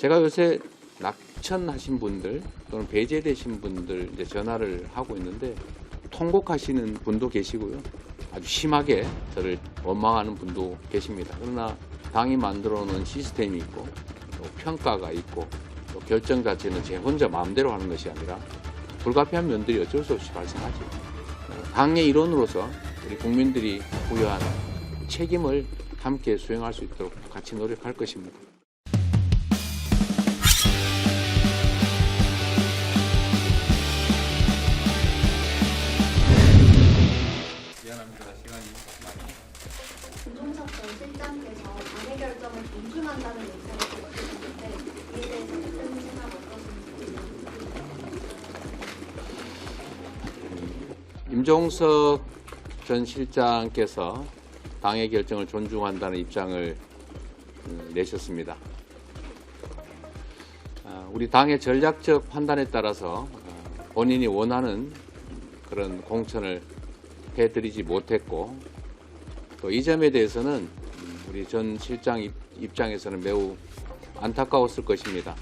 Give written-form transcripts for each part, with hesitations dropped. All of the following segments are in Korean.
제가 요새 낙천하신 분들 또는 배제되신 분들 이제 전화를 하고 있는데 통곡하시는 분도 계시고요. 아주 심하게 저를 원망하는 분도 계십니다. 그러나 당이 만들어 놓은 시스템이 있고 또 평가가 있고 또 결정 자체는 제 혼자 마음대로 하는 것이 아니라 불가피한 면들이 어쩔 수 없이 발생하죠. 당의 일원으로서 우리 국민들이 부여한 책임을 함께 수행할 수 있도록 같이 노력할 것입니다. 미안합니다. 시간이 많이. 김종석 전 실장께서 당의 결정을 존중한다는 의사를 밝히셨는데 이에 대해서 대표님 생각 어떠신지. 임종석 전 실장께서 당의 결정을 존중한다는 입장을 내셨습니다. 우리 당의 전략적 판단에 따라서 본인이 원하는 그런 공천을 해드리지 못했고 또 이 점에 대해서는 우리 전 실장 입장에서는 매우 안타까웠을 것입니다.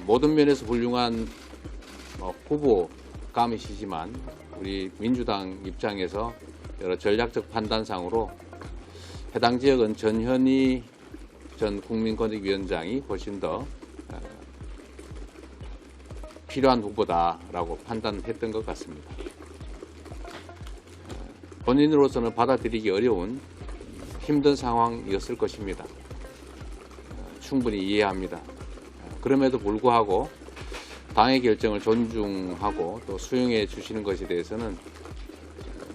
모든 면에서 훌륭한 후보감이시지만 우리 민주당 입장에서 여러 전략적 판단상으로 해당 지역은 전현희 전 국민권익위원장이 훨씬 더 필요한 후보다라고 판단했던 것 같습니다. 본인으로서는 받아들이기 어려운 힘든 상황이었을 것입니다. 충분히 이해합니다. 그럼에도 불구하고 당의 결정을 존중하고 또 수용해 주시는 것에 대해서는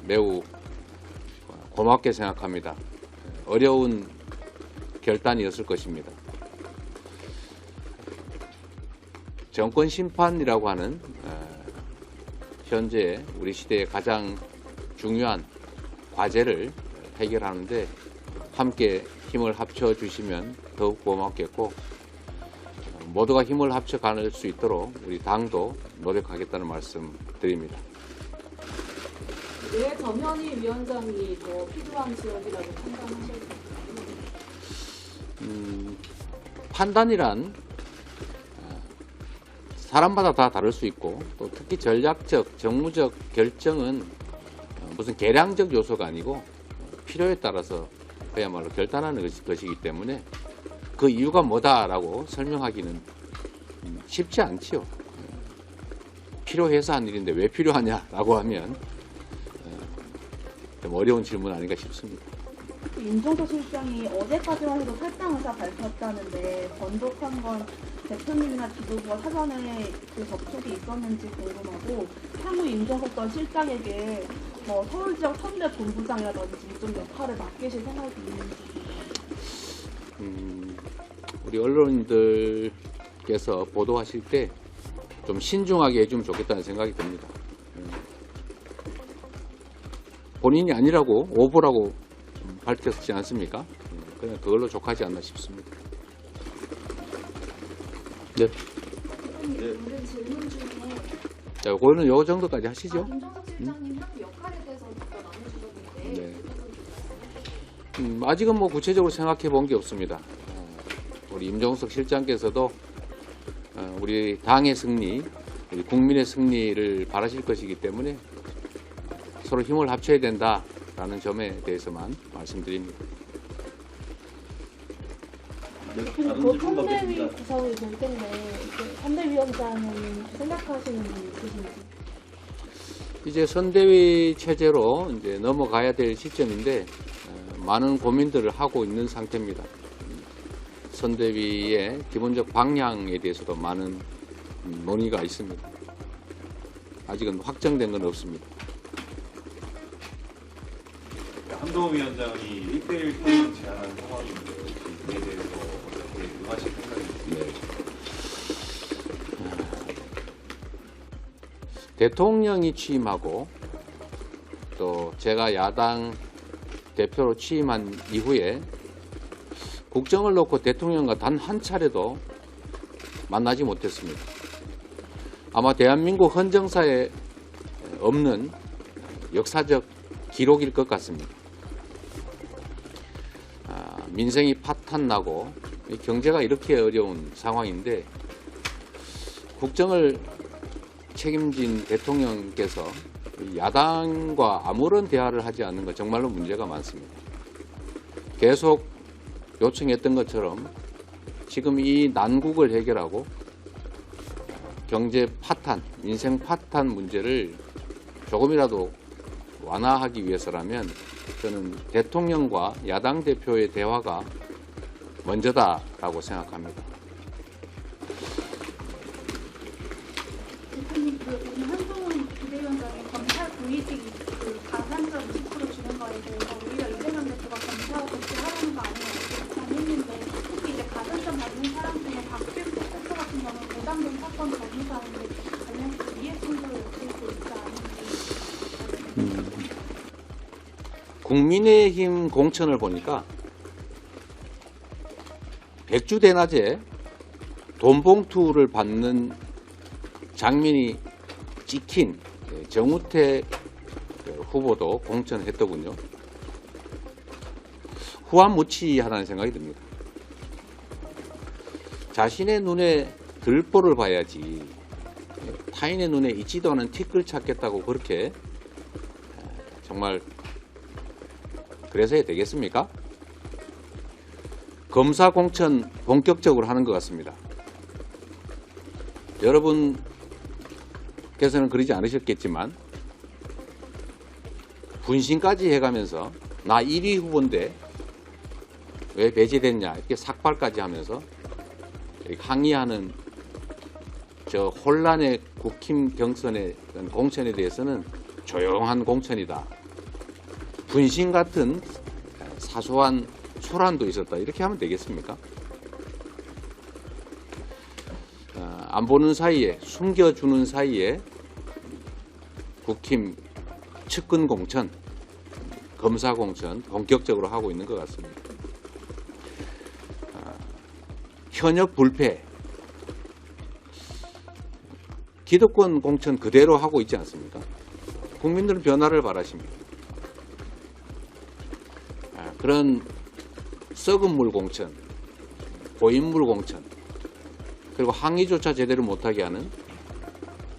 매우 고맙게 생각합니다. 어려운 결단이었을 것입니다. 정권 심판이라고 하는 현재 우리 시대의 가장 중요한 과제를 해결하는데 함께 힘을 합쳐 주시면 더욱 고맙겠고 모두가 힘을 합쳐 가는 수 있도록 우리 당도 노력하겠다는 말씀 드립니다. 왜 전현희 위원장이 더 필요한 지역이라고 판단하셨을까요? 판단이란 사람마다 다 다를 수 있고 또 특히 전략적, 정무적 결정은 무슨 계량적 요소가 아니고 필요에 따라서 그야말로 결단하는 것이기 때문에 그 이유가 뭐다라고 설명하기는 쉽지 않지요. 필요해서 한 일인데 왜 필요하냐라고 하면 좀 어려운 질문 아닌가 싶습니다. 임종석 실장이 어제까지만 해도 탈당 의사 밝혔다는데 번복한 건 대표님이나 지도부가 사전에 그 접촉이 있었는지 궁금하고 향후 임종석 전 실장에게 서울 지역 선대 본부장이라든지 좀 역할을 맡기실 생각이 있는지. 우리 언론인들께서 보도하실 때 좀 신중하게 해주면 좋겠다는 생각이 듭니다. 본인이 아니라고 오보라고 밝혔지 않습니까? 그냥 그걸로 족하지 않나 싶습니다. 네. 우리 질문 중에 자, 그거는 요 정도까지 하시죠. 김종석 실장님 향후 역할에 대해서 답변 나눠주셨는데 네. 아직은 구체적으로 생각해 본 게 없습니다. 우리 임종석 실장께서도 우리 당의 승리, 우리 국민의 승리를 바라실 것이기 때문에 서로 힘을 합쳐야 된다라는 점에 대해서만 말씀드립니다. 근데 곧 선대위 구성이 될 텐데 선대위원장은 생각하시는 분 있으신지? 이제 선대위 체제로 이제 넘어가야 될 시점인데 많은 고민들을 하고 있는 상태입니다. 선대위의 기본적 방향에 대해서도 많은 논의가 있습니다. 아직은 확정된 건 없습니다. 한동훈 위원장이 1대1 토론 제안한 상황인데 이에 대해서 어떻게 응하실 생각이신지. 대통령이 취임하고 또 제가 야당 대표로 취임한 이후에 국정을 놓고 대통령과 단 한 차례도 만나지 못했습니다. 아마 대한민국 헌정사에 없는 역사적 기록일 것 같습니다. 민생이 파탄나고 이 경제가 이렇게 어려운 상황인데 국정을 책임진 대통령께서 야당과 아무런 대화를 하지 않는 것 정말로 문제가 많습니다. 계속 요청했던 것처럼 지금 이 난국을 해결하고 경제 파탄, 민생 파탄 문제를 조금이라도 완화하기 위해서라면 저는 대통령과 야당 대표의 대화가 먼저다라고 생각합니다. 대표님, 오늘 한동훈 비대위원장이 검찰 고위직 가산점 20% 주는 거에 대해서 오히려 이재명 대표가 검사와 조치하라는 거 아니냐 이렇게 비판했는데 특히 이제 가산점 받는 사람 중에 박필수 대표 같은 경우는 부담된 사건 변호사인데 관련해서 이해충돌을 일으킬 수 있지 않은지. 국민의힘 공천을 보니까 백주대낮에 돈봉투를 받는 장면이 찍힌 정우택 후보도 공천했더군요. 후한무치하다는 생각이 듭니다. 자신의 눈에 들보를 봐야지 타인의 눈에 있지도 않은 티끌 찾겠다고 그렇게 정말 그래서 해야 되겠습니까? 검사 공천 본격적으로 하는 것 같습니다. 여러분께서는 그러지 않으셨겠지만 분신까지 해가면서 나 1위 후보인데 왜 배제됐냐 이렇게 삭발까지 하면서 항의하는 저 혼란의 국힘 경선의 공천에 대해서는 조용한 공천이다. 분신 같은 사소한 소란도 있었다. 이렇게 하면 되겠습니까? 안 보는 사이에, 숨겨주는 사이에 국힘 측근 공천, 검사 공천 본격적으로 하고 있는 것 같습니다. 현역 불패, 기득권 공천 그대로 하고 있지 않습니까? 국민들은 변화를 바라십니다. 그런 썩은 물 공천, 고인물 공천, 그리고 항의조차 제대로 못하게 하는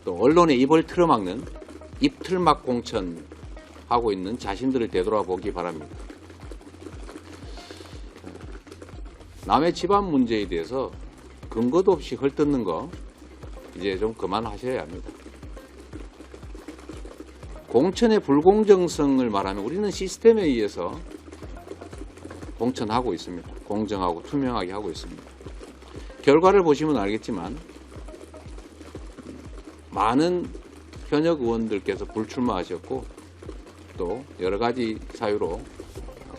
또 언론의 입을 틀어막는 입틀막 공천 하고 있는 자신들을 되돌아보기 바랍니다. 남의 집안 문제에 대해서 근거도 없이 헐뜯는 거 이제 좀 그만하셔야 합니다. 공천의 불공정성을 말하면 우리는 시스템에 의해서 공천하고 있습니다. 공정하고 투명하게 하고 있습니다. 결과를 보시면 알겠지만 많은 현역 의원들께서 불출마하셨고 또 여러 가지 사유로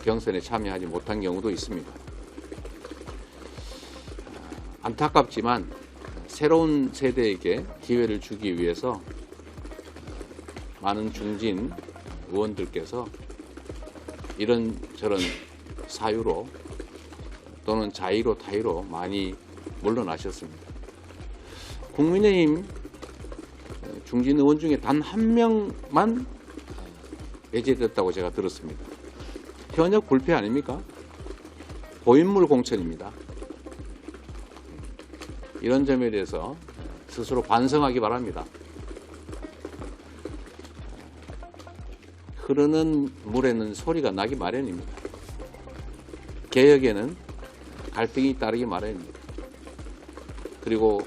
경선에 참여하지 못한 경우도 있습니다. 안타깝지만 새로운 세대에게 기회를 주기 위해서 많은 중진 의원들께서 이런저런 사유로 또는 자의로 타의로 많이 물러나셨습니다. 국민의힘 중진 의원 중에 단 한 명만 배제됐다고 제가 들었습니다. 현역 불패 아닙니까? 고인물 공천입니다. 이런 점에 대해서 스스로 반성하기 바랍니다. 흐르는 물에는 소리가 나기 마련입니다. 개혁에는 갈등이 따르기 마련입니다. 그리고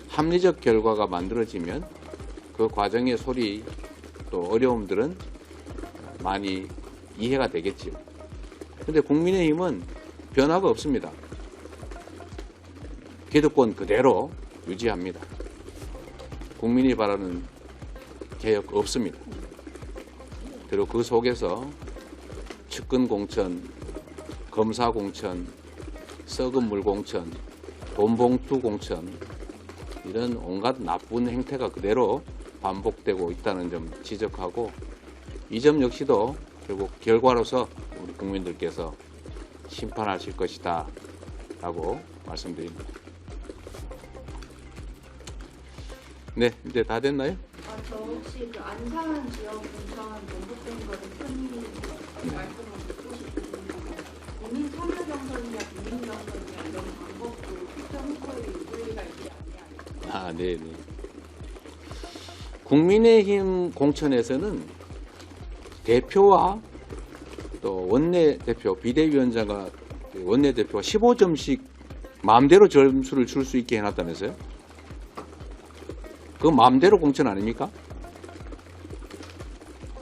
합리적 결과가 만들어지면 그 과정의 소리 또 어려움들은 많이 이해가 되겠지요. 그런데 국민의힘은 변화가 없습니다. 기득권 그대로 유지합니다. 국민이 바라는 개혁 없습니다. 그리고 그 속에서 측근 공천, 검사 공천, 썩은 물 공천, 돈봉투 공천 이런 온갖 나쁜 행태가 그대로 반복되고 있다는 점 지적하고 이 점 역시도 결국 결과로서 우리 국민들께서 심판하실 것이다 라고 말씀드립니다. 네, 이제 다 됐나요? 저 혹시 그 안산 지역 공천 연속된 거를 큰 말씀을 듣고 싶은데 국민 참여 경선이냐 국민 경선이냐 이런 방법도 특정 후보의 윤리가 있지 않냐. 아, 네네. 국민의힘 공천에서는 대표와 또 원내대표, 비대위원장과 원내대표가 15점씩 마음대로 점수를 줄 수 있게 해놨다면서요? 그거 마음대로 공천 아닙니까?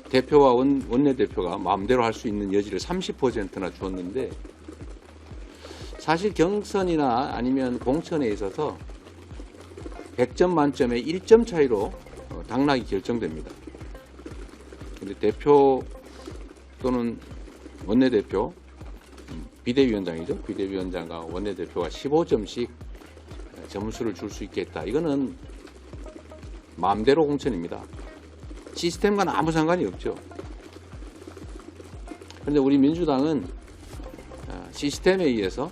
대표와 원내대표가 마음대로 할 수 있는 여지를 30%나 주었는데, 사실 경선이나 아니면 공천에 있어서 100점 만점에 1점 차이로 당락이 결정됩니다. 근데 대표 또는 원내대표, 비대위원장이죠. 비대위원장과 원내대표가 15점씩 점수를 줄 수 있게 했다. 이거는 마음대로 공천입니다. 시스템과는 아무 상관이 없죠. 그런데 우리 민주당은 시스템에 의해서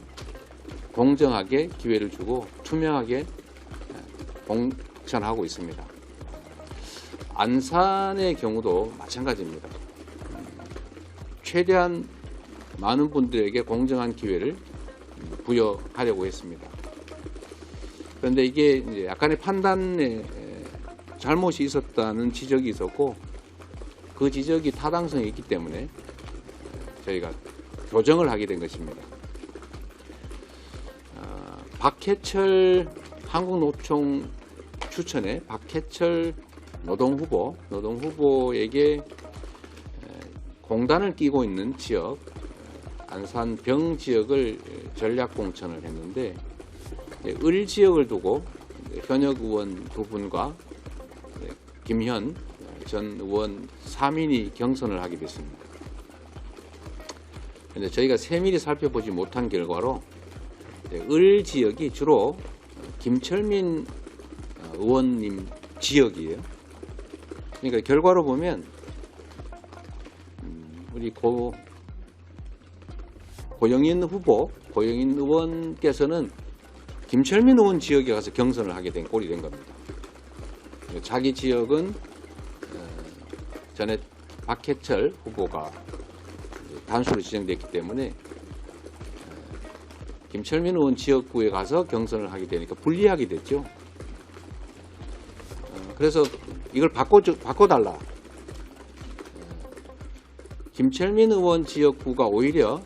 공정하게 기회를 주고 투명하게 공천하고 있습니다. 안산의 경우도 마찬가지입니다. 최대한 많은 분들에게 공정한 기회를 부여하려고 했습니다. 그런데 이게 이제 약간의 판단에 잘못이 있었다는 지적이 있었고, 그 지적이 타당성이 있기 때문에 저희가 교정을 하게 된 것입니다. 박해철 한국노총 추천에 박해철 노동후보에게 공단을 끼고 있는 지역, 안산 병 지역을 전략 공천을 했는데, 을 지역을 두고 현역 의원 두 분과 김현 전 의원 3인이 경선을 하게 됐습니다. 그런데 저희가 세밀히 살펴보지 못한 결과로 을 지역이 주로 김철민 의원님 지역이에요. 그러니까 결과로 보면 우리 고영인 의원께서는 김철민 의원 지역에 가서 경선을 하게 된 꼴이 된 겁니다. 자기 지역은 전에 박해철 후보가 단수로 지정됐기 때문에 김철민 의원 지역구에 가서 경선을 하게 되니까 불리하게 됐죠. 그래서 이걸 바꿔달라. 김철민 의원 지역구가 오히려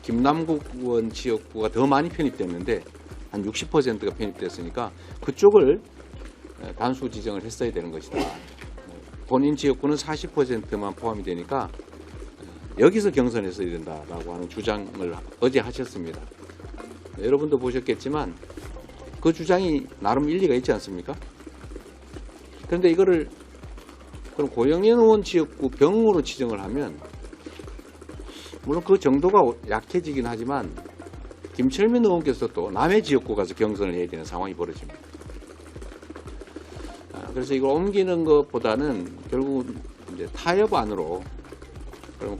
김남국 의원 지역구가 더 많이 편입됐는데 한 60%가 편입됐으니까 그쪽을 단수 지정을 했어야 되는 것이다. 본인 지역구는 40%만 포함이 되니까 여기서 경선했어야 된다라고 하는 주장을 어제 하셨습니다. 여러분도 보셨겠지만 그 주장이 나름 일리가 있지 않습니까? 그런데 이거를 그럼 고영인 의원 지역구 병으로 지정을 하면 물론 그 정도가 약해지긴 하지만 김철민 의원께서 또 남의 지역구 가서 경선을 해야 되는 상황이 벌어집니다. 그래서 이걸 옮기는 것보다는 결국 이제 타협 안으로 그럼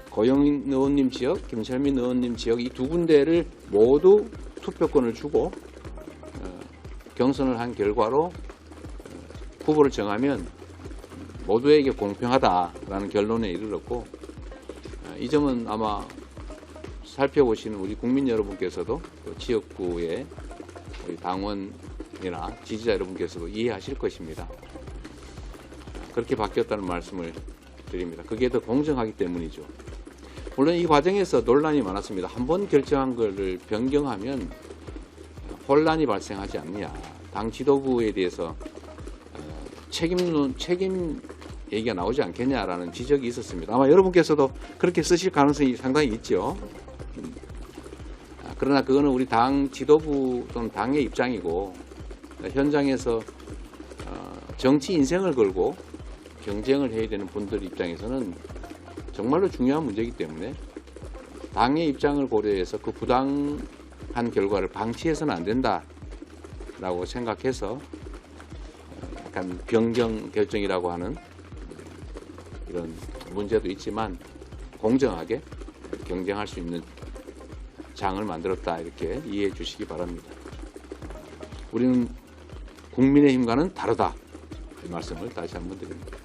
고영인 의원님 지역, 김철민 의원님 지역 이 두 군데를 모두 투표권을 주고 경선을 한 결과로 후보를 정하면 모두에게 공평하다라는 결론에 이르렀고, 이 점은 아마 살펴보시는 우리 국민 여러분께서도 또 지역구의 우리 당원이나 지지자 여러분께서도 이해하실 것입니다. 그렇게 바뀌었다는 말씀을 드립니다. 그게 더 공정하기 때문이죠. 물론 이 과정에서 논란이 많았습니다. 한 번 결정한 것을 변경하면 혼란이 발생하지 않느냐. 당 지도부에 대해서 책임 얘기가 나오지 않겠냐라는 지적이 있었습니다. 아마 여러분께서도 그렇게 쓰실 가능성이 상당히 있죠. 그러나 그거는 우리 당 지도부 또는 당의 입장이고, 현장에서 정치 인생을 걸고 경쟁을 해야 되는 분들 입장에서는 정말로 중요한 문제이기 때문에 당의 입장을 고려해서 그 부당한 결과를 방치해서는 안 된다라고 생각해서 약간 변경 결정이라고 하는 이런 문제도 있지만 공정하게 경쟁할 수 있는 장을 만들었다, 이렇게 이해해 주시기 바랍니다. 우리는 국민의힘과는 다르다, 이 말씀을 다시 한번 드립니다.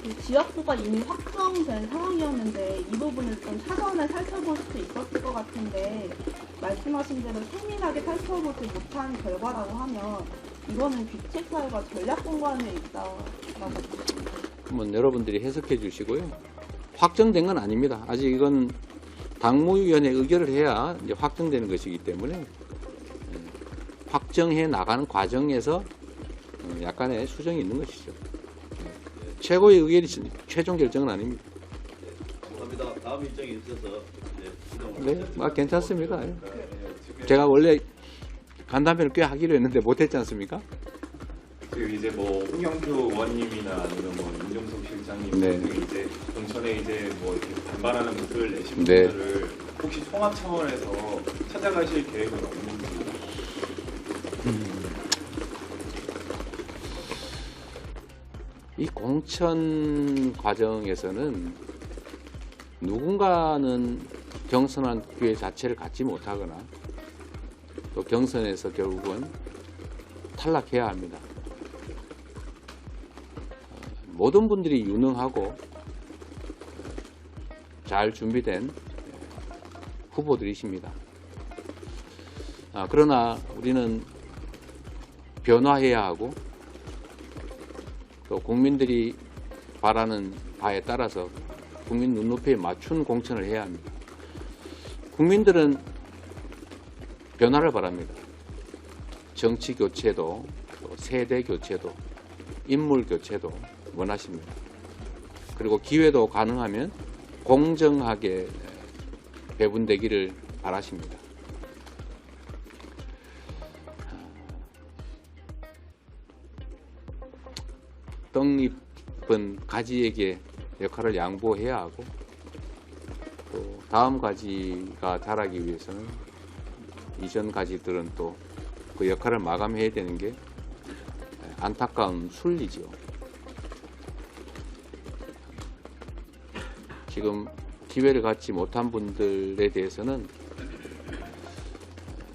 그 지역구가 이미 확정된 상황이었는데 이 부분을 좀 사전에 살펴볼 수도 있었을 것 같은데 말씀하신 대로 세밀하게 살펴보지 못한 결과라고 하면 이거는 규칙 사유가 전략 공간에 있다라고 보십니다. 한번 여러분들이 해석해 주시고요. 확정된 건 아닙니다. 아직 이건 당무위원회 의결을 해야 이제 확정되는 것이기 때문에 확정해 나가는 과정에서 약간의 수정이 있는 것이죠. 최고의 의결이 최종 결정은 아닙니다. 감사합니다. 다음 일정이 있어서 네, 괜찮습니다. 제가 원래 간담회를 꽤 하기로 했는데 못했지 않습니까? 그 이제 뭐 홍영표 의원님이나 아니면 뭐 윤정석 실장님 네. 등이 이제 공천에 이제 뭐 이렇게 반발하는 목소리를 내신 네. 분들을 혹시 통합 차원에서 찾아가실 계획은 없는지. 이 공천 과정에서는 누군가는 경선한 기회 자체를 갖지 못하거나 또 경선에서 결국은 탈락해야 합니다. 모든 분들이 유능하고 잘 준비된 후보들이십니다. 그러나 우리는 변화해야 하고 또 국민들이 바라는 바에 따라서 국민 눈높이에 맞춘 공천을 해야 합니다. 국민들은 변화를 바랍니다. 정치 교체도, 또 세대 교체도, 인물 교체도 원하십니다. 그리고 기회도 가능하면 공정하게 배분되기를 바라십니다. 떡잎은 가지에게 역할을 양보해야 하고 또 다음 가지가 자라기 위해서는 이전 가지들은 또 그 역할을 마감해야 되는 게 안타까운 순리지요. 지금 기회를 갖지 못한 분들에 대해서는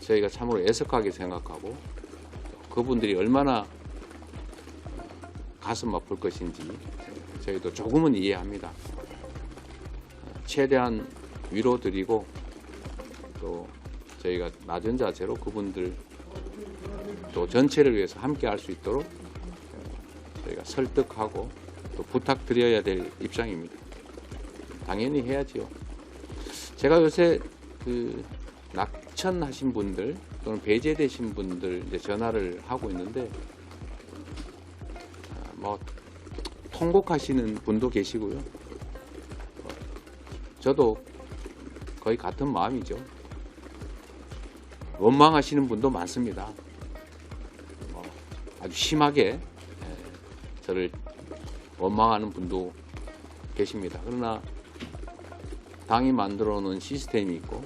저희가 참으로 애석하게 생각하고 그분들이 얼마나 가슴 아플 것인지 저희도 조금은 이해합니다. 최대한 위로드리고 또 저희가 낮은 자세로 그분들 또 전체를 위해서 함께 할 수 있도록 저희가 설득하고 또 부탁드려야 될 입장입니다. 당연히 해야지요. 제가 요새 그 낙천하신 분들 또는 배제되신 분들 이제 전화를 하고 있는데 뭐 통곡하시는 분도 계시고요. 저도 거의 같은 마음이죠. 원망하시는 분도 많습니다. 아주 심하게 저를 원망하는 분도 계십니다. 그러나 당이 만들어 놓은 시스템이 있고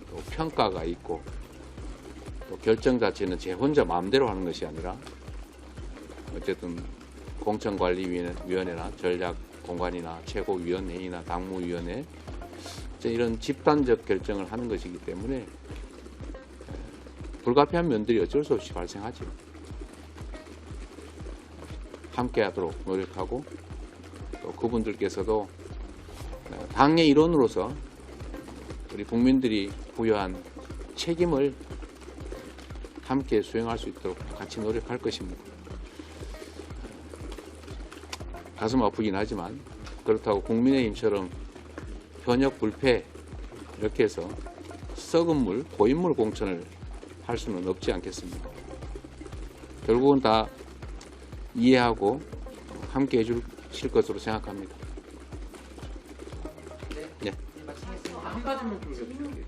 또 평가가 있고 또 결정 자체는 제 혼자 마음대로 하는 것이 아니라 어쨌든 공천관리위원회나 전략공관이나 최고위원회의나 당무위원회 이런 집단적 결정을 하는 것이기 때문에 불가피한 면들이 어쩔 수 없이 발생하죠. 함께하도록 노력하고 또 그분들께서도 당의 일원으로서 우리 국민들이 부여한 책임을 함께 수행할 수 있도록 같이 노력할 것입니다. 가슴 아프긴 하지만 그렇다고 국민의힘처럼 현역 불패 이렇게 해서 썩은 물, 고인물 공천을 할 수는 없지 않겠습니까? 결국은 다 이해하고 함께 해주실 것으로 생각합니다. 네. 한 가지만 좀 여쭤볼게요.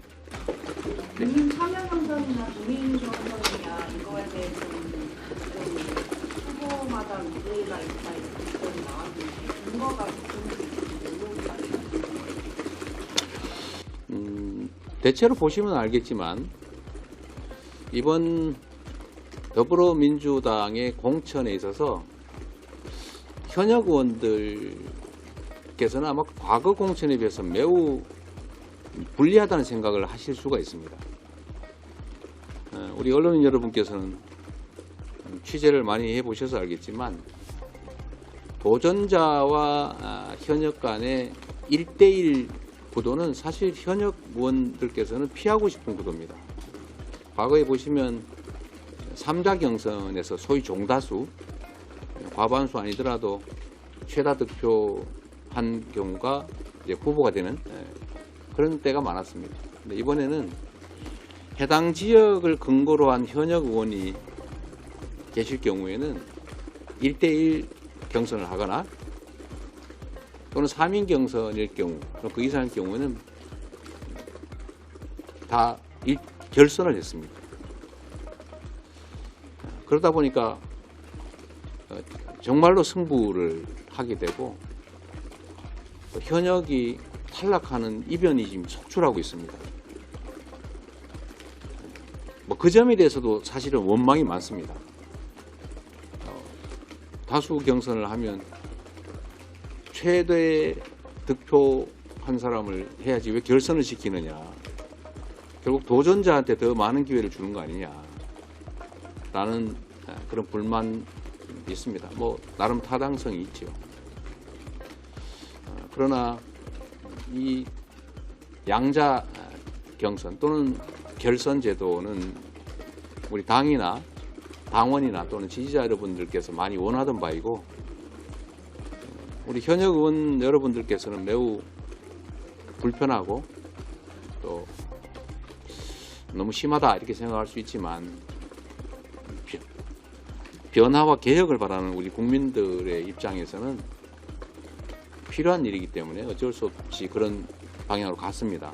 국민 참여 경선이나 국민 경선이냐 이거에 대해서는 좀 후보마다 의뢰가 있다 이런 나왔는데 근거가 대체로 보시면 알겠지만 이번 더불어민주당의 공천에 있어서 현역 의원들께서는 아마 과거 공천에 비해서 매우 불리하다는 생각을 하실 수가 있습니다. 우리 언론인 여러분께서는 취재를 많이 해보셔서 알겠지만 도전자와 현역 간의 1대1 구도는 사실 현역 의원들께서는 피하고 싶은 구도입니다. 과거에 보시면 3자 경선에서 소위 종다수, 과반수 아니더라도 최다 득표한 경우가 이제 후보가 되는 그런 때가 많았습니다. 근데 이번에는 해당 지역을 근거로 한 현역 의원이 계실 경우에는 1대1 경선을 하거나 또는 3인 경선일 경우, 그 이상일 경우에는 다 결선을 했습니다. 그러다 보니까 정말로 승부를 하게 되고 현역이 탈락하는 이변이 지금 속출하고 있습니다. 그 점에 대해서도 사실은 원망이 많습니다. 다수 경선을 하면 최대 득표한 사람을 해야지 왜 결선을 시키느냐. 결국 도전자한테 더 많은 기회를 주는 거 아니냐. 라는 그런 불만이 있습니다. 나름 타당성이 있죠. 그러나 이 양자 경선 또는 결선 제도는 우리 당이나 당원이나 또는 지지자 여러분들께서 많이 원하던 바이고 우리 현역 의원 여러분들께서는 매우 불편하고 또 너무 심하다 이렇게 생각할 수 있지만 변화와 개혁을 바라는 우리 국민들의 입장에서는 필요한 일이기 때문에 어쩔 수 없이 그런 방향으로 갔습니다.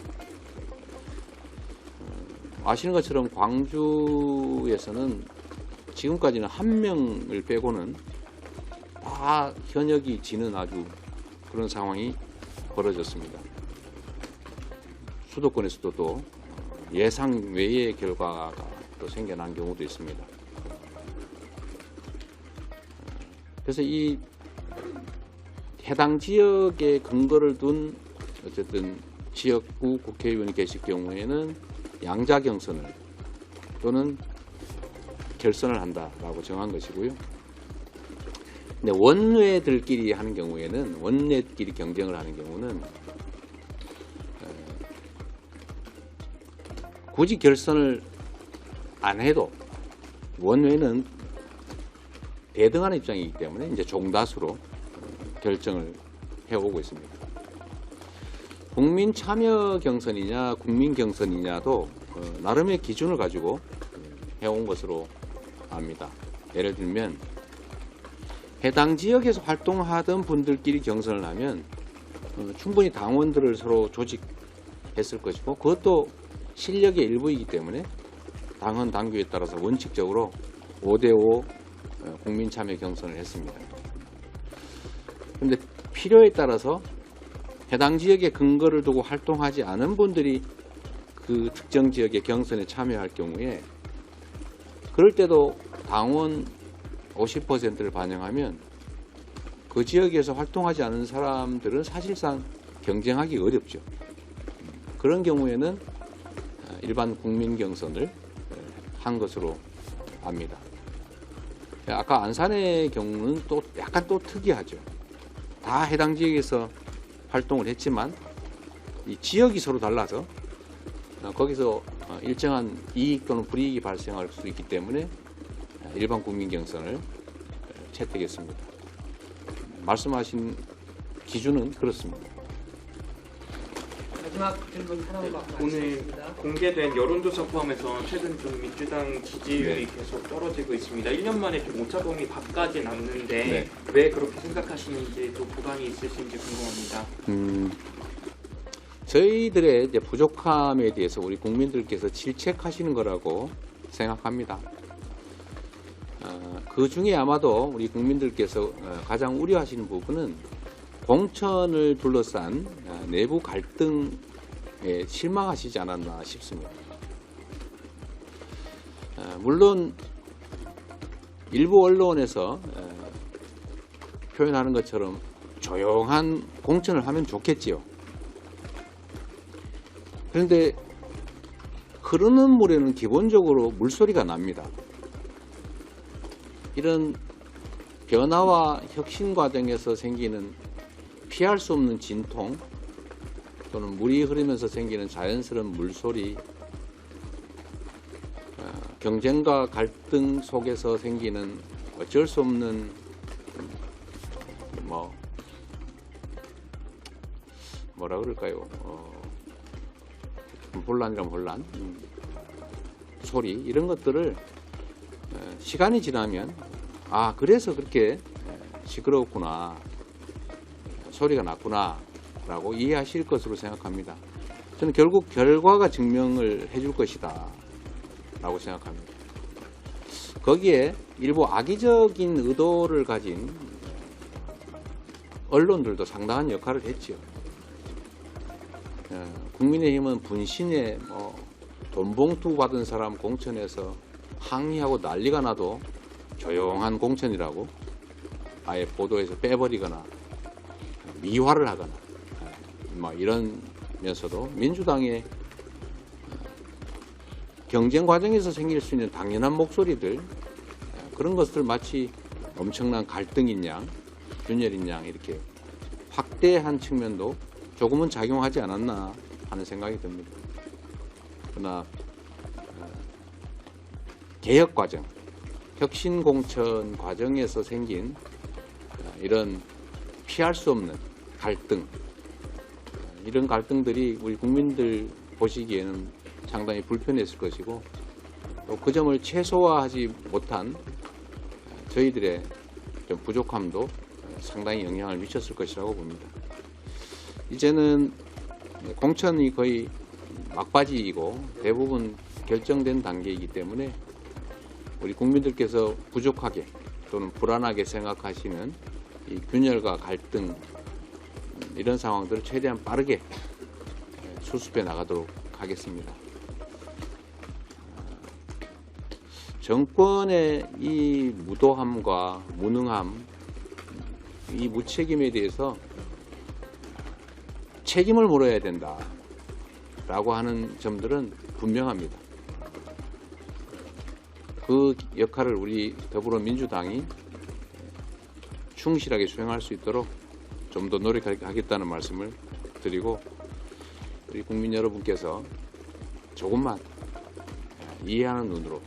아시는 것처럼 광주에서는 지금까지는 한 명을 빼고는 다 현역이 지는 아주 그런 상황이 벌어졌습니다. 수도권에서도 또 예상 외의 결과가 또 생겨난 경우도 있습니다. 그래서 이 해당 지역에 근거를 둔 어쨌든 지역구 국회의원이 계실 경우에는 양자 경선을 또는 결선을 한다라고 정한 것이고요. 근데 원외들끼리 하는 경우에는 원내끼리 경쟁을 하는 경우는 굳이 결선을 안 해도 원외는 대등한 입장이기 때문에 이제 종다수로 결정을 해오고 있습니다. 국민 참여 경선이냐 국민 경선이냐도 나름의 기준을 가지고 해온 것으로 압니다. 예를 들면 해당 지역에서 활동하던 분들끼리 경선을 하면 충분히 당원들을 서로 조직했을 것이고 그것도 실력의 일부이기 때문에 당헌 당규에 따라서 원칙적으로 5대5 국민 참여 경선을 했습니다. 그런데 필요에 따라서 해당 지역에 근거를 두고 활동하지 않은 분들이 그 특정 지역의 경선에 참여할 경우에 그럴 때도 당원 50%를 반영하면 그 지역에서 활동하지 않은 사람들은 사실상 경쟁하기 어렵죠. 그런 경우에는 일반 국민 경선을 한 것으로 압니다. 아까 안산의 경우는 또 약간 또 특이하죠. 다 해당 지역에서 활동을 했지만 이 지역이 서로 달라서 거기서 일정한 이익 또는 불이익이 발생할 수 있기 때문에 일반 국민 경선을 채택했습니다. 말씀하신 기준은 그렇습니다. 마지막 질문 하나만 받고 오늘 하겠습니다. 공개된 여론조사 포함해서 최근 좀 민주당 지지율이 네. 계속 떨어지고 있습니다. 1년 만에 좀 오차범위 밖까지 났는데 네. 왜 그렇게 생각하시는지 또 보강이 있으신지 궁금합니다. 저희들의 이제 부족함에 대해서 우리 국민들께서 질책하시는 거라고 생각합니다. 그 중에 아마도 우리 국민들께서 가장 우려하시는 부분은 공천을 둘러싼 내부 갈등에 실망하시지 않았나 싶습니다. 물론 일부 언론에서 표현하는 것처럼 조용한 공천을 하면 좋겠지요. 그런데 흐르는 물에는 기본적으로 물소리가 납니다. 이런 변화와 혁신 과정에서 생기는 피할 수 없는 진통 또는 물이 흐르면서 생기는 자연스러운 물소리, 경쟁과 갈등 속에서 생기는 어쩔 수 없는 뭐라 그럴까요? 혼란이라면 혼란, 소리 이런 것들을 시간이 지나면 그래서 그렇게 시끄러웠구나, 소리가 났구나 라고 이해하실 것으로 생각합니다. 저는 결국 결과가 증명을 해줄 것이다 라고 생각합니다. 거기에 일부 악의적인 의도를 가진 언론들도 상당한 역할을 했지요. 국민의힘은 분신에 돈봉투 받은 사람 공천에서 항의하고 난리가 나도 조용한 공천이라고 아예 보도에서 빼버리거나 미화를 하거나 이러면서도 민주당의 경쟁 과정에서 생길 수 있는 당연한 목소리들, 그런 것들 마치 엄청난 갈등인 양, 균열인 양 이렇게 확대한 측면도 조금은 작용하지 않았나 하는 생각이 듭니다. 그러나 개혁 과정, 혁신 공천 과정에서 생긴 이런 피할 수 없는 갈등, 이런 갈등들이 우리 국민들 보시기에는 상당히 불편했을 것이고, 또 그 점을 최소화하지 못한 저희들의 좀 부족함도 상당히 영향을 미쳤을 것이라고 봅니다. 이제는 공천이 거의 막바지이고 대부분 결정된 단계이기 때문에 우리 국민들께서 부족하게 또는 불안하게 생각하시는 이 균열과 갈등, 이런 상황들을 최대한 빠르게 수습해 나가도록 하겠습니다. 정권의 이 무도함과 무능함, 이 무책임에 대해서 책임을 물어야 된다 라고 하는 점들은 분명합니다. 그 역할을 우리 더불어민주당이 충실하게 수행할 수 있도록 좀 더 노력하겠다는 말씀을 드리고, 우리 국민 여러분께서 조금만 이해하는 눈으로,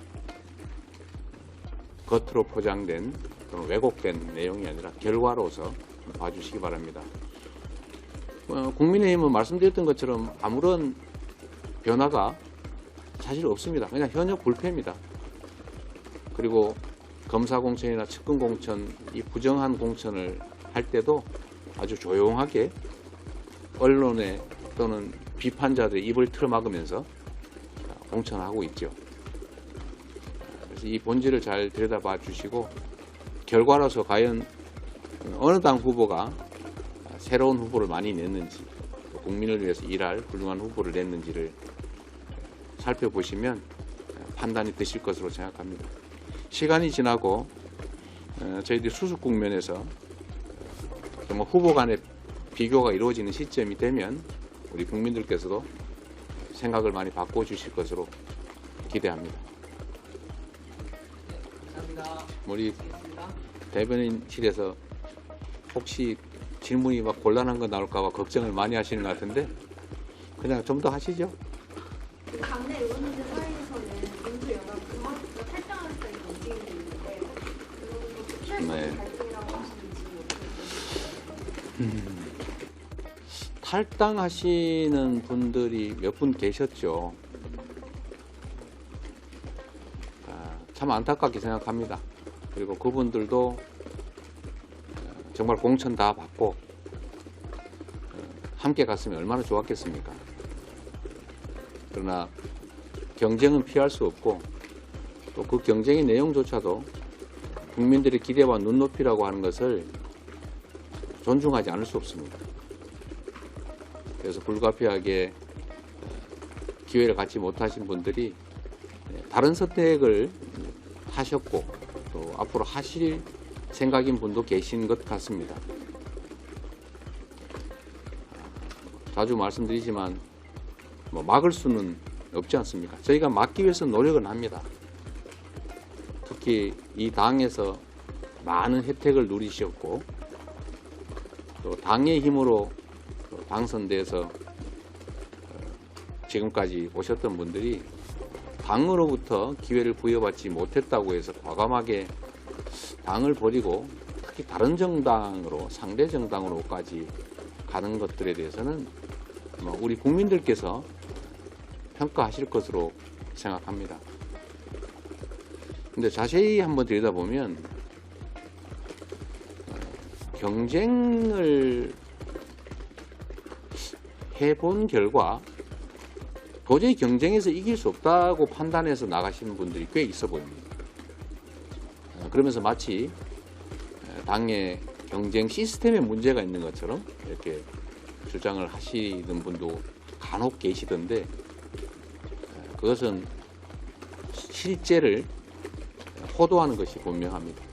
겉으로 포장된 또는 왜곡된 내용이 아니라 결과로서 봐주시기 바랍니다. 국민의힘은 말씀드렸던 것처럼 아무런 변화가 사실 없습니다. 그냥 현역 불패입니다. 그리고 검사 공천이나 측근 공천, 이 부정한 공천을 할 때도 아주 조용하게 언론에 또는 비판자들의 입을 틀어막으면서 공천하고 있죠. 그래서 이 본질을 잘 들여다봐 주시고, 결과로서 과연 어느 당 후보가 새로운 후보를 많이 냈는지, 또 국민을 위해서 일할 훌륭한 후보를 냈는지를 살펴보시면 판단이 드실 것으로 생각합니다. 시간이 지나고 저희들이 수습 국면에서 정말 후보 간의 비교가 이루어지는 시점이 되면 우리 국민들께서도 생각을 많이 바꿔주실 것으로 기대합니다. 감사합니다. 우리 대변인실에서 혹시 질문이 막 곤란한 거 나올까봐 걱정을 많이 하시는 것 같은데 그냥 좀 더 하시죠. 당내 의원님들 사이에서는 민주연합 그만큼 탈당하겠다는 움직임이 있는데 그것도 피할 수 없는 갈등이라고 하시는지 모르겠어요. 탈당하시는 분들이 몇 분 계셨죠. 참 안타깝게 생각합니다. 그리고 그분들도 정말 공천 다 받고 함께 갔으면 얼마나 좋았겠습니까? 그러나 경쟁은 피할 수 없고, 또 그 경쟁의 내용조차도 국민들의 기대와 눈높이라고 하는 것을 존중하지 않을 수 없습니다. 그래서 불가피하게 기회를 갖지 못하신 분들이 다른 선택을 하셨고, 또 앞으로 하실 생각인 분도 계신 것 같습니다. 자주 말씀드리지만 막을 수는 없지 않습니까? 저희가 막기 위해서 노력은 합니다. 특히 이 당에서 많은 혜택을 누리셨고 또 당의 힘으로 당선돼서 지금까지 오셨던 분들이 당으로부터 기회를 부여받지 못했다고 해서 과감하게 당을 버리고 특히 다른 정당으로 상대 정당으로까지 가는 것들에 대해서는 우리 국민들께서 평가하실 것으로 생각합니다. 근데 자세히 한번 들여다보면 경쟁을 해본 결과 도저히 경쟁에서 이길 수 없다고 판단해서 나가시는 분들이 꽤 있어 보입니다. 그러면서 마치 당의 경쟁 시스템에 문제가 있는 것처럼 이렇게 주장을 하시는 분도 간혹 계시던데 그것은 실제를 호도하는 것이 분명합니다.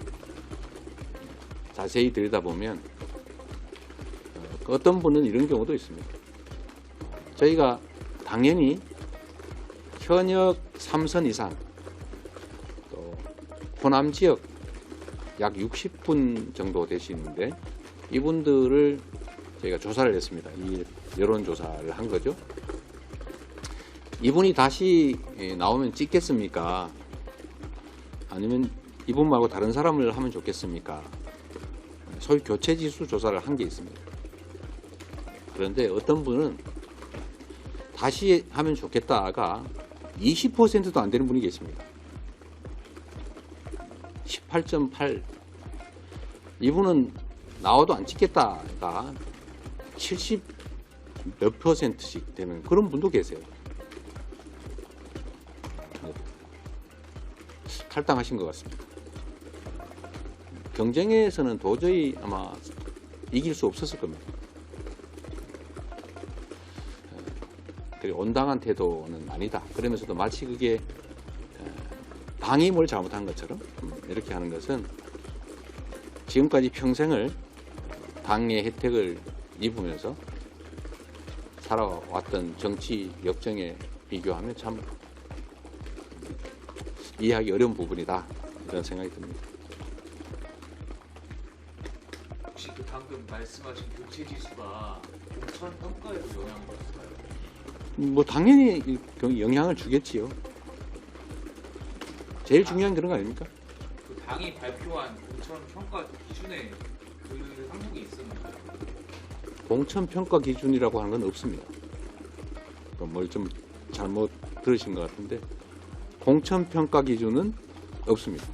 자세히 들여다보면 어떤 분은 이런 경우도 있습니다. 저희가 당연히 현역 3선 이상 또 호남 지역 약 60분 정도 되시는데 이분들을 저희가 조사를 했습니다. 이 여론조사를 한 거죠. 이분이 다시 나오면 찍겠습니까? 아니면 이분 말고 다른 사람을 하면 좋겠습니까? 소위 교체지수 조사를 한 게 있습니다. 그런데 어떤 분은 다시 하면 좋겠다가 20%도 안 되는 분이 계십니다. 18.8. 이분은 나와도 안 찍겠다가 70 몇 %씩 되는 그런 분도 계세요. 탈당하신 것 같습니다. 경쟁에서는 도저히 아마 이길 수 없었을 겁니다. 온당한 태도는 아니다. 그러면서도 마치 그게 당이 뭘 잘못한 것처럼 이렇게 하는 것은 지금까지 평생을 당의 혜택을 입으면서 살아왔던 정치 역정에 비교하면 참 이해하기 어려운 부분이다. 이런 생각이 듭니다. 혹시 그 방금 말씀하신 교체 지수가 공천 평가에도 영향을 줬을까요? 뭐 당연히 영향을 주겠지요. 제일 중요한 그런 거 아닙니까? 그 당이 발표한 공천 평가 기준에 그 항목이 있었는데 공천 평가 기준이라고 하는 건 없습니다. 뭘 좀 잘못 들으신 것 같은데 공천 평가 기준은 없습니다.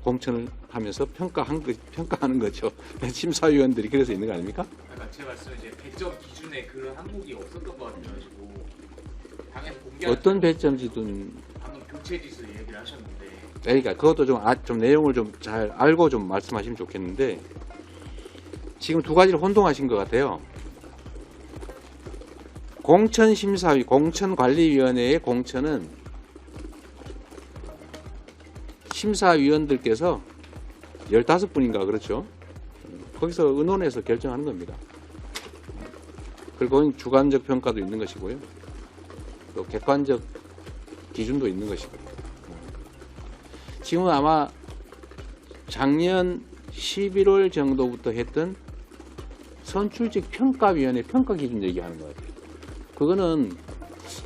공천을 하면서 평가하는 거죠. 심사위원들이 그래서 있는 거 아닙니까? 그러니까 제 말씀은 이제 배점 기준에 그런 항목이 없었던 것 같아가지고 당에서 공개하는 어떤 배점지든 방금 교체 지수 얘기를 하셨는데 그러니까 그것도 좀 내용을 좀 잘 알고 좀 말씀하시면 좋겠는데 지금 두 가지를 혼동하신 것 같아요. 공천심사위, 공천관리위원회의 공천은 심사위원들께서 15분인가 그렇죠? 거기서 의논해서 결정하는 겁니다. 그리고 주관적 평가도 있는 것이고요. 또 객관적 기준도 있는 것이고요. 지금은 아마 작년 11월 정도부터 했던 선출직 평가위원회 평가 기준 얘기하는 것 같아요. 그거는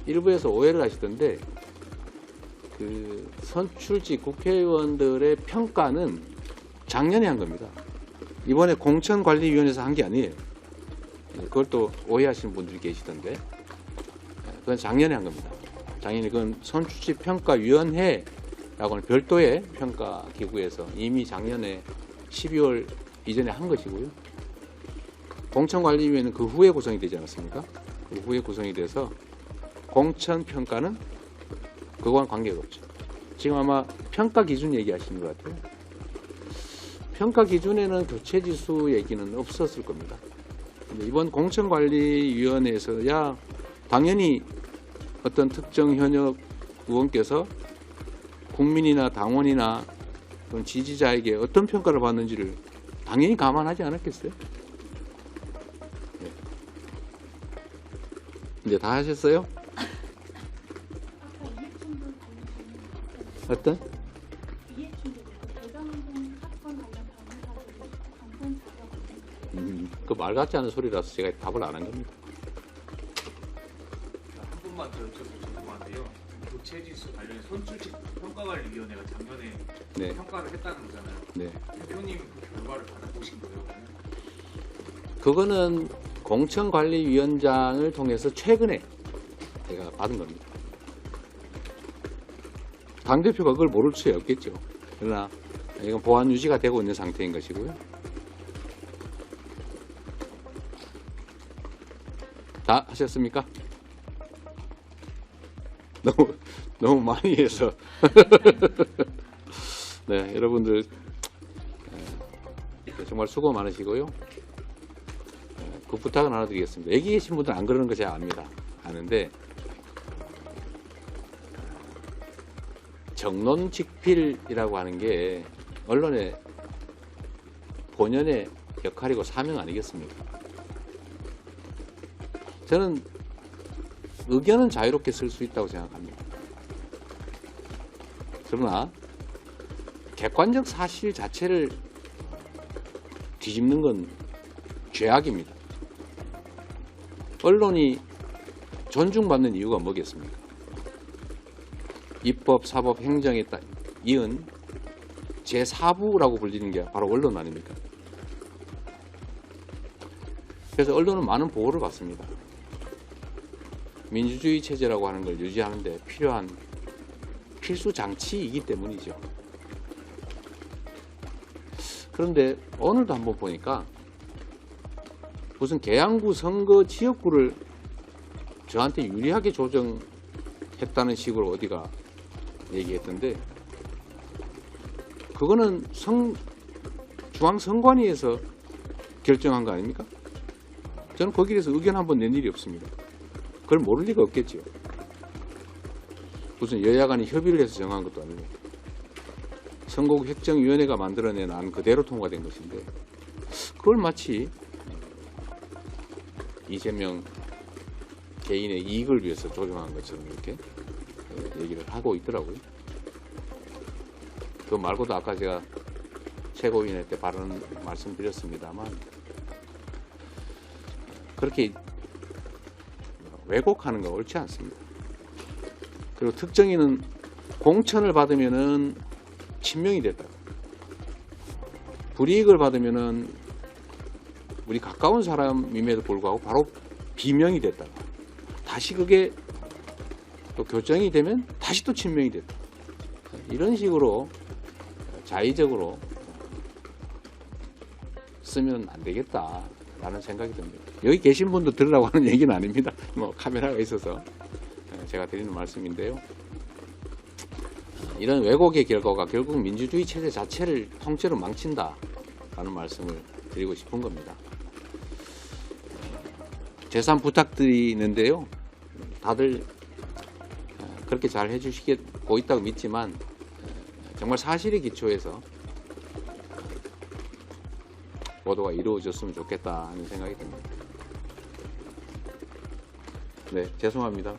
일부에서 오해를 하시던데 그 선출직 국회의원들의 평가는 작년에 한 겁니다. 이번에 공천관리위원회에서 한 게 아니에요. 그걸 또 오해하시는 분들이 계시던데 그건 작년에 한 겁니다. 작년에 그건 선출직 평가위원회라고는 별도의 평가기구에서 이미 작년에 12월 이전에 한 것이고요. 공천관리위원회는 그 후에 구성이 되지 않았습니까? 그 후에 구성이 돼서 공천평가는 그거와는 관계가 없죠. 지금 아마 평가 기준 얘기하시는 것 같아요. 평가 기준에는 교체지수 얘기는 없었을 겁니다. 근데 이번 공천관리위원회에서야 당연히 어떤 특정 현역 의원께서 국민이나 당원이나 지지자에게 어떤 평가를 받는지를 당연히 감안하지 않았겠어요? 네. 이제 다 하셨어요? 어떤? 이해충돌, 대장동 사건 관련 변호사들이 방송 자료가 그 말 같지 않은 소리라서 제가 답을 안 한 겁니다. 한 분만 더 여쭤보면 궁금한데요. 교체지수 관련해 손출직 평가관리위원회가 작년에 네. 평가를 했다는 거잖아요. 네. 대표님 그 결과를 받아보신 거예요? 그거는 공천관리위원장을 통해서 최근에 제가 받은 겁니다. 당대표가 그걸 모를 수 없겠죠. 그러나 이건 보안 유지가 되고 있는 상태인 것이고요. 다 하셨습니까? 너무 많이 해서. 네, 여러분들 정말 수고 많으시고요. 그 부탁은 하나 드리겠습니다. 여기 계신 분들 안 그러는 거 제가 압니다. 아는데 정론직필이라고 하는 게 언론의 본연의 역할이고 사명 아니겠습니까? 저는 의견은 자유롭게 쓸 수 있다고 생각합니다. 그러나 객관적 사실 자체를 뒤집는 건 죄악입니다. 언론이 존중받는 이유가 뭐겠습니까? 입법, 사법, 행정에 이은 제4부라고 불리는 게 바로 언론 아닙니까? 그래서 언론은 많은 보호를 받습니다. 민주주의 체제라고 하는 걸 유지하는 데 필요한 필수 장치이기 때문이죠. 그런데 오늘도 한번 보니까 무슨 계양구 선거 지역구를 저한테 유리하게 조정했다는 식으로 어디가 얘기했던데, 그거는 중앙선관위에서 결정한 거 아닙니까? 저는 거기에 대해서 의견 한번 낸 일이 없습니다. 그걸 모를 리가 없겠지요. 무슨 여야 간이 협의를 해서 정한 것도 아니고 선거구 획정위원회가 만들어낸 안 그대로 통과된 것인데, 그걸 마치 이재명 개인의 이익을 위해서 조정한 것처럼 이렇게 얘기를 하고 있더라고요. 그거 말고도 아까 제가 최고위원회 때 발언 말씀드렸습니다만, 그렇게 왜곡하는 건 옳지 않습니다. 그리고 특정인은 공천을 받으면은 친명이 됐다, 불이익을 받으면은 우리 가까운 사람임에도 불구하고 바로 비명이 됐다, 다시 그게 또 교정이 되면 다시 또 친명이 됐다, 이런 식으로 자의적으로 쓰면 안 되겠다라는 생각이 듭니다. 여기 계신 분도 들으라고 하는 얘기는 아닙니다. 뭐 카메라가 있어서 제가 드리는 말씀인데요. 이런 왜곡의 결과가 결국 민주주의 체제 자체를 통째로 망친다라는 말씀을 드리고 싶은 겁니다. 재산 부탁드리는데요. 다들 그렇게 잘 해주시고 있다고 믿지만 정말 사실에 기초해서 보도가 이루어졌으면 좋겠다 하는 생각이 듭니다. 네, 죄송합니다.